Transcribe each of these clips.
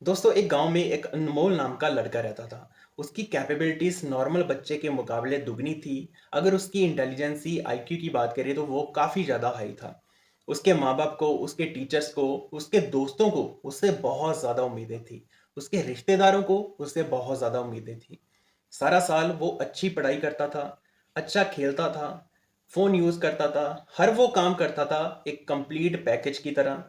दोस्तों एक गांव में एक अनमोल नाम का लड़का रहता था। उसकी कैपेबिलिटीज नॉर्मल बच्चे के मुकाबले दुगनी थी। अगर उसकी इंटेलिजेंसी आईक्यू की बात करें तो वो काफ़ी ज़्यादा हाई था। उसके माँ बाप को, उसके टीचर्स को, उसके दोस्तों को उससे बहुत ज़्यादा उम्मीदें थी। उसके रिश्तेदारों को उससे बहुत ज़्यादा उम्मीदें थी। सारा साल वो अच्छी पढ़ाई करता था, अच्छा खेलता था, फ़ोन यूज़ करता था, हर वो काम करता था एक कंप्लीट पैकेज की तरह।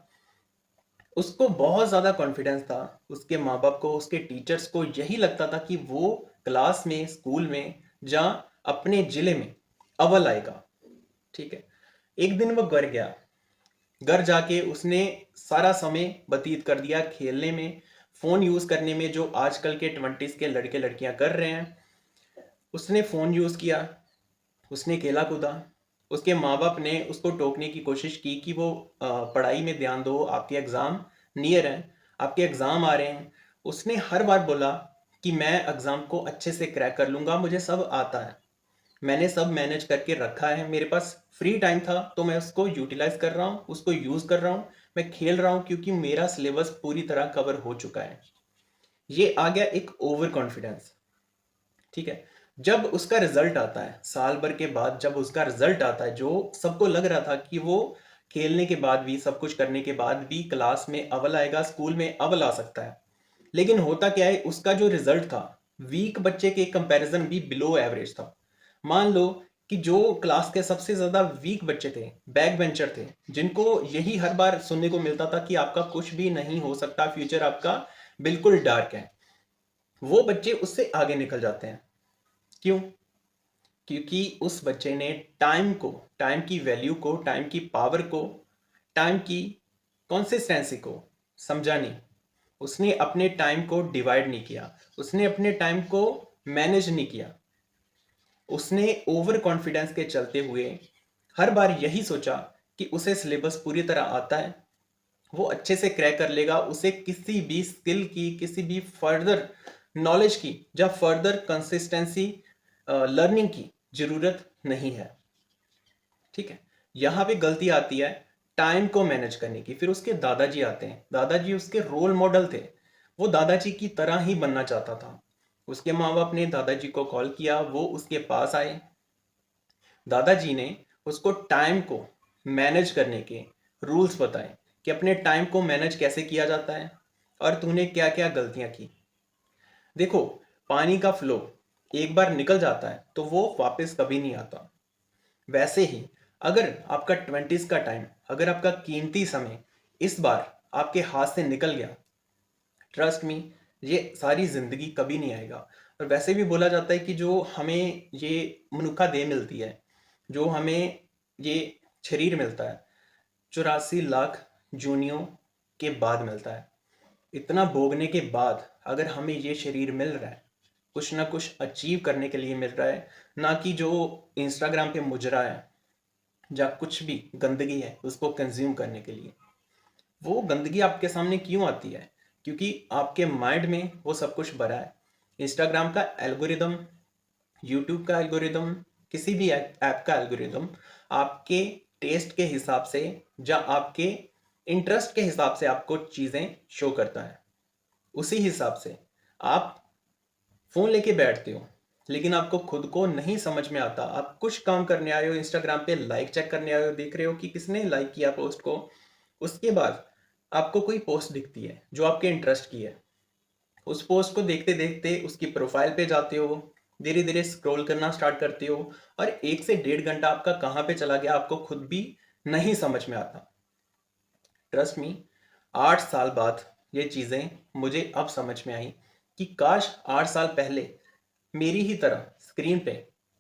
उसको बहुत ज़्यादा कॉन्फिडेंस था। उसके माँ बाप को, उसके टीचर्स को यही लगता था कि वो क्लास में, स्कूल में, जहाँ अपने ज़िले में अव्वल आएगा। ठीक है। एक दिन वो घर गया। घर जाके उसने सारा समय व्यतीत कर दिया खेलने में, फ़ोन यूज़ करने में, जो आजकल के 20s के लड़के लड़कियां कर रहे हैं। उसने फ़ोन यूज़ किया, उसने खेला कूदा। उसके माँ बाप ने उसको टोकने की कोशिश की कि वो पढ़ाई में ध्यान दो, आपके एग्ज़ाम नियर हैं, आपके एग्ज़ाम आ रहे हैं। उसने हर बार बोला कि मैं एग्ज़ाम को अच्छे से क्रैक कर लूँगा, मुझे सब आता है, मैंने सब मैनेज करके रखा है, मेरे पास फ्री टाइम था तो मैं उसको यूटिलाइज कर रहा हूँ, उसको यूज़ कर रहा हूँ, मैं खेल रहा हूँ क्योंकि मेरा सिलेबस पूरी तरह कवर हो चुका है। ये आ गया एक ओवर कॉन्फिडेंस। ठीक है। जब उसका रिजल्ट आता है साल भर के बाद, जब उसका रिजल्ट आता है, जो सबको लग रहा था कि वो खेलने के बाद भी, सब कुछ करने के बाद भी क्लास में अव्वल आएगा, स्कूल में अव्वल आ सकता है। लेकिन होता क्या है, उसका जो रिजल्ट था वीक बच्चे के कंपैरिजन भी बिलो एवरेज था। मान लो कि जो क्लास के सबसे ज्यादा वीक बच्चे थे, बैक बेंचर थे, जिनको यही हर बार सुनने को मिलता था कि आपका कुछ भी नहीं हो सकता, फ्यूचर आपका बिल्कुल डार्क है, वो बच्चे उससे आगे निकल जाते हैं। क्यों? क्योंकि उस बच्चे ने टाइम को, टाइम की वैल्यू को, टाइम की पावर को, टाइम की कंसिस्टेंसी को समझा नहीं। उसने अपने टाइम को डिवाइड नहीं किया, उसने अपने टाइम को मैनेज नहीं किया। उसने ओवर कॉन्फिडेंस के चलते हुए हर बार यही सोचा कि उसे सिलेबस पूरी तरह आता है, वो अच्छे से क्रैक कर लेगा, उसे किसी भी स्किल की, किसी भी फर्दर नॉलेज की या फर्दर कंसिस्टेंसी लर्निंग की जरूरत नहीं है। ठीक है। यहाँ पे गलती आती है टाइम को मैनेज करने की। फिर उसके दादाजी आते हैं। दादाजी उसके रोल मॉडल थे, वो दादाजी की तरह ही बनना चाहता था। उसके माँ बाप ने दादाजी को कॉल किया, वो उसके पास आए। दादाजी ने उसको टाइम को मैनेज करने के रूल्स बताए कि अपने टाइम को मैनेज कैसे किया जाता है और तूने क्या क्या गलतियां की। देखो, पानी का फ्लो एक बार निकल जाता है तो वो वापस कभी नहीं आता। वैसे ही अगर आपका 20s का टाइम, अगर आपका कीमती समय इस बार आपके हाथ से निकल गया, ट्रस्ट मी, ये सारी जिंदगी कभी नहीं आएगा। और वैसे भी बोला जाता है कि जो हमें ये मनुक्खा देह मिलती है, जो हमें ये शरीर मिलता है, 84 लाख जूनियों के बाद मिलता है। इतना भोगने के बाद अगर हमें ये शरीर मिल रहा है, कुछ ना कुछ अचीव करने के लिए मिल रहा है, ना कि जो इंस्टाग्राम पे मुजरा है या कुछ भी गंदगी है उसको कंज्यूम करने के लिए। वो गंदगी आपके सामने क्यों आती है? क्योंकि आपके माइंड में वो सब कुछ भरा है। इंस्टाग्राम का एल्गोरिदम, यूट्यूब का एल्गोरिदम, किसी भी ऐप का एल्गोरिदम आपके टेस्ट के हिसाब से या आपके इंटरेस्ट के हिसाब से आपको चीज़ें शो करता है। उसी हिसाब से आप फोन लेके बैठते हो, लेकिन आपको खुद को नहीं समझ में आता। आप कुछ काम करने आए हो, इंस्टाग्राम पे लाइक चेक करने आए हो, देख रहे हो कि किसने लाइक किया पोस्ट को। उसके बाद आपको कोई पोस्ट दिखती है जो आपके इंटरेस्ट की है। उस पोस्ट को देखते देखते उसकी प्रोफाइल पे जाते हो, धीरे धीरे स्क्रॉल करना स्टार्ट करते हो, और 1 से 1.5 घंटा आपका कहाँ पे चला गया आपको खुद भी नहीं समझ में आता। ट्रस्ट मी, 8 साल बाद ये चीज़ें मुझे अब समझ में आई कि काश 8 साल पहले मेरी ही तरह स्क्रीन पे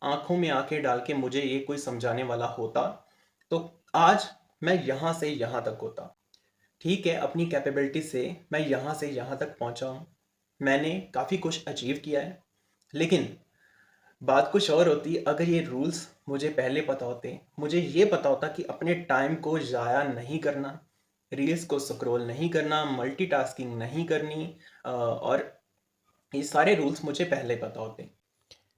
आंखों में आंखें डाल के मुझे ये कोई समझाने वाला होता, तो आज मैं यहाँ से यहाँ तक होता। ठीक है, अपनी कैपेबिलिटी से मैं यहाँ से यहाँ तक पहुँचा हूँ, मैंने काफ़ी कुछ अचीव किया है। लेकिन बात कुछ और होती अगर ये रूल्स मुझे पहले पता होते, मुझे ये पता होता कि अपने टाइम को ज़ाया नहीं करना, रील्स को स्क्रॉल नहीं करना, मल्टीटास्किंग नहीं करनी, और ये सारे रूल्स मुझे पहले पता होते।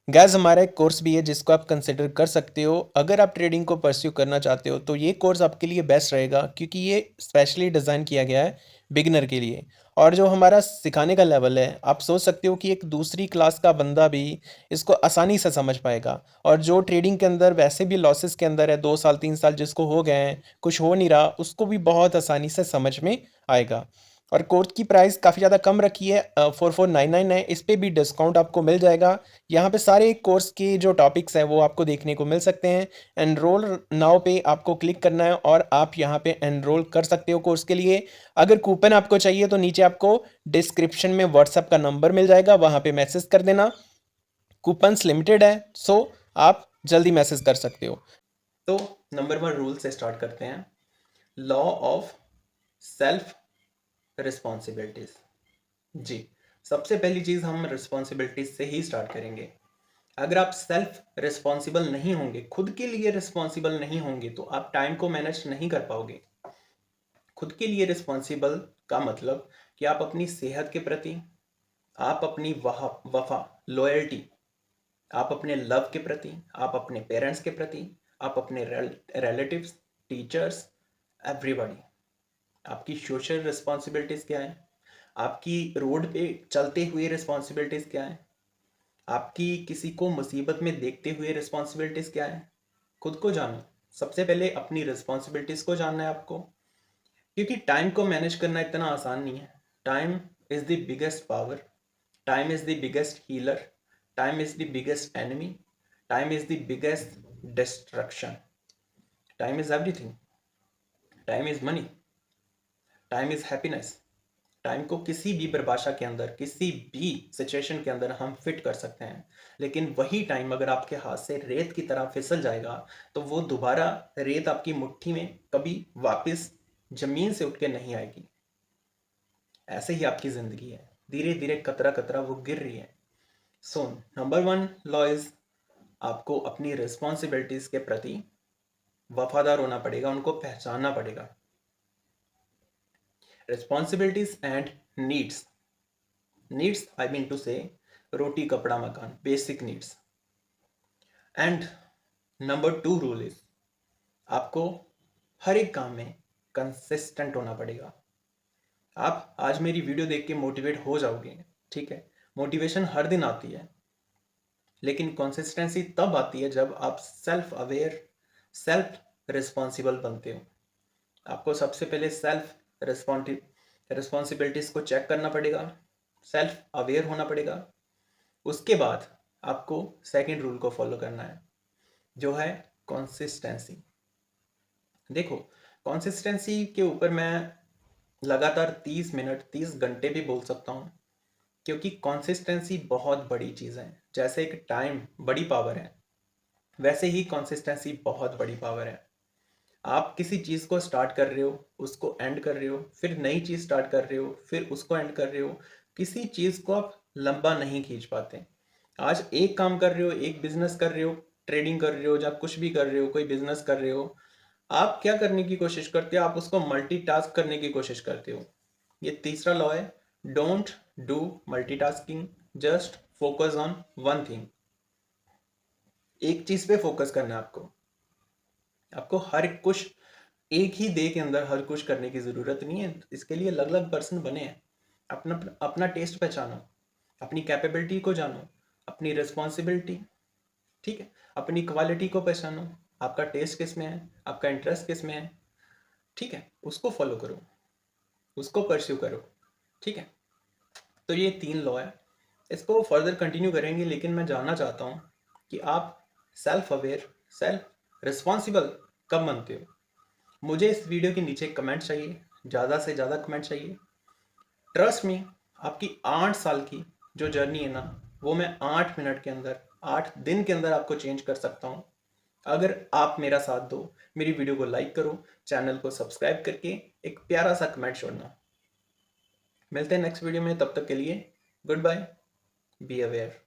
गैस, हमारा एक कोर्स भी है जिसको आप कंसिडर कर सकते हो। अगर आप ट्रेडिंग को परस्यू करना चाहते हो तो ये कोर्स आपके लिए बेस्ट रहेगा, क्योंकि ये स्पेशली डिज़ाइन किया गया है बिगिनर के लिए। और जो हमारा सिखाने का लेवल है, आप सोच सकते हो कि एक दूसरी क्लास का बंदा भी इसको आसानी से समझ पाएगा। और जो ट्रेडिंग के अंदर वैसे भी लॉसेस के अंदर है, 2 साल 3 साल जिसको हो गए हैं, कुछ हो नहीं रहा, उसको भी बहुत आसानी से समझ में आएगा। और कोर्स की प्राइस काफ़ी ज़्यादा कम रखी है, 4499 है। इस पे भी डिस्काउंट आपको मिल जाएगा। यहाँ पे सारे कोर्स के जो टॉपिक्स हैं वो आपको देखने को मिल सकते हैं। एनरोल नाउ पे आपको क्लिक करना है और आप यहाँ पे एनरोल कर सकते हो कोर्स के लिए। अगर कूपन आपको चाहिए तो नीचे आपको डिस्क्रिप्शन में व्हाट्सएप का नंबर मिल जाएगा, वहाँ पे मैसेज कर देना। कूपन्स लिमिटेड है, सो आप जल्दी मैसेज कर सकते हो। तो नंबर 1 रूल से स्टार्ट करते हैं, लॉ ऑफ सेल्फ रिस्पॉन्सिबिलिटीज। जी, सबसे पहली चीज़ हम रिस्पॉन्सिबिलिटीज से ही स्टार्ट करेंगे। अगर आप सेल्फ रिस्पॉन्सिबल नहीं होंगे, खुद के लिए रिस्पॉन्सिबल नहीं होंगे, तो आप टाइम को मैनेज नहीं कर पाओगे। खुद के लिए रिस्पॉन्सिबल का मतलब कि आप अपनी सेहत के प्रति, आप अपनी वफा लॉयल्टी, आप अपने लव के प्रति, आप अपने पेरेंट्स के प्रति, आप अपने रिलेटिव्स, टीचर्स, एवरीबॉडी, आपकी सोशल रिस्पॉन्सिबिलिटीज़ क्या है, आपकी रोड पे चलते हुए रिस्पॉन्सिबिलिटीज़ क्या है, आपकी किसी को मुसीबत में देखते हुए रिस्पॉन्सिबिलिटीज़ क्या है। खुद को जानो, सबसे पहले अपनी रिस्पॉन्सिबिलिटीज़ को जानना है आपको, क्योंकि टाइम को मैनेज करना इतना आसान नहीं है। Time is the biggest power, time is the biggest healer, time is the biggest enemy, time is the biggest destruction, time is everything, time is money, time is happiness. Time को किसी भी परिभाषा के अंदर, किसी भी सिचुएशन के अंदर हम फिट कर सकते हैं, लेकिन वही टाइम अगर आपके हाथ से रेत की तरह फिसल जाएगा तो वो दोबारा रेत आपकी मुट्ठी में कभी वापस जमीन से उठ के नहीं आएगी। ऐसे ही आपकी जिंदगी है, धीरे धीरे कतरा कतरा वो गिर रही है। सो नंबर 1 लॉ इज, आपको अपनी रिस्पॉन्सिबिलिटीज के प्रति वफादार होना पड़ेगा, उनको पहचानना पड़ेगा। Responsibilities and needs, needs I mean to say रोटी कपड़ा मकान, basic needs. And number 2 rule is, आपको हर एक काम में कंसिस्टेंट होना पड़ेगा। आप आज मेरी वीडियो देख के मोटिवेट हो जाओगे, ठीक है, मोटिवेशन हर दिन आती है, लेकिन कंसिस्टेंसी तब आती है जब आप सेल्फ अवेयर, सेल्फ रिस्पॉन्सिबल बनते हो। आपको सबसे पहले सेल्फ रिस्पॉन्सिबिलिटीज को चेक करना पड़ेगा, सेल्फ अवेयर होना पड़ेगा। उसके बाद आपको सेकंड रूल को फॉलो करना है, जो है कंसिस्टेंसी। देखो, कंसिस्टेंसी के ऊपर मैं लगातार 30 मिनट 30 घंटे भी बोल सकता हूँ, क्योंकि कंसिस्टेंसी बहुत बड़ी चीज़ है। जैसे एक टाइम बड़ी पावर है, वैसे ही कंसिस्टेंसी बहुत बड़ी पावर है। आप किसी चीज़ को स्टार्ट कर रहे हो, उसको एंड कर रहे हो, फिर नई चीज़ स्टार्ट कर रहे हो, फिर उसको एंड कर रहे हो। किसी चीज़ को आप लंबा नहीं खींच पाते। आज एक काम कर रहे हो, एक बिजनेस कर रहे हो, ट्रेडिंग कर रहे हो या कुछ भी कर रहे हो, कोई बिजनेस कर रहे हो, आप क्या करने की कोशिश करते हो, आप उसको मल्टीटास्क करने की कोशिश करते हो। ये तीसरा लॉ है, don't do multitasking, just focus on one thing. एक चीज पे फोकस करना है आपको। आपको हर कुछ एक ही डे के अंदर हर कुछ करने की जरूरत नहीं है, इसके लिए अलग अलग पर्सन बने हैं। अपना अपना टेस्ट पहचानो, अपनी कैपेबिलिटी को जानो, अपनी रिस्पॉन्सिबिलिटी, ठीक है, अपनी क्वालिटी को पहचानो, आपका टेस्ट किस में है, आपका इंटरेस्ट किस में है, ठीक है, उसको फॉलो करो, उसको परस्यू करो, ठीक है। तो ये 3 लॉ है, इसको फर्दर कंटिन्यू करेंगे, लेकिन मैं जानना चाहता हूँ कि आप सेल्फ अवेयर, सेल्फ रिस्पॉन्सिबल कब बनते हो। मुझे इस वीडियो के नीचे कमेंट चाहिए, ज़्यादा से ज़्यादा कमेंट चाहिए। ट्रस्ट मी, आपकी 8 साल की जो जर्नी है ना, वो मैं 8 मिनट के अंदर, 8 दिन के अंदर आपको चेंज कर सकता हूँ। अगर आप मेरा साथ दो, मेरी वीडियो को लाइक करो, चैनल को सब्सक्राइब करके एक प्यारा सा कमेंट छोड़ना। मिलते हैं नेक्स्ट वीडियो में, तब तक के लिए गुड बाय, बी अवेयर।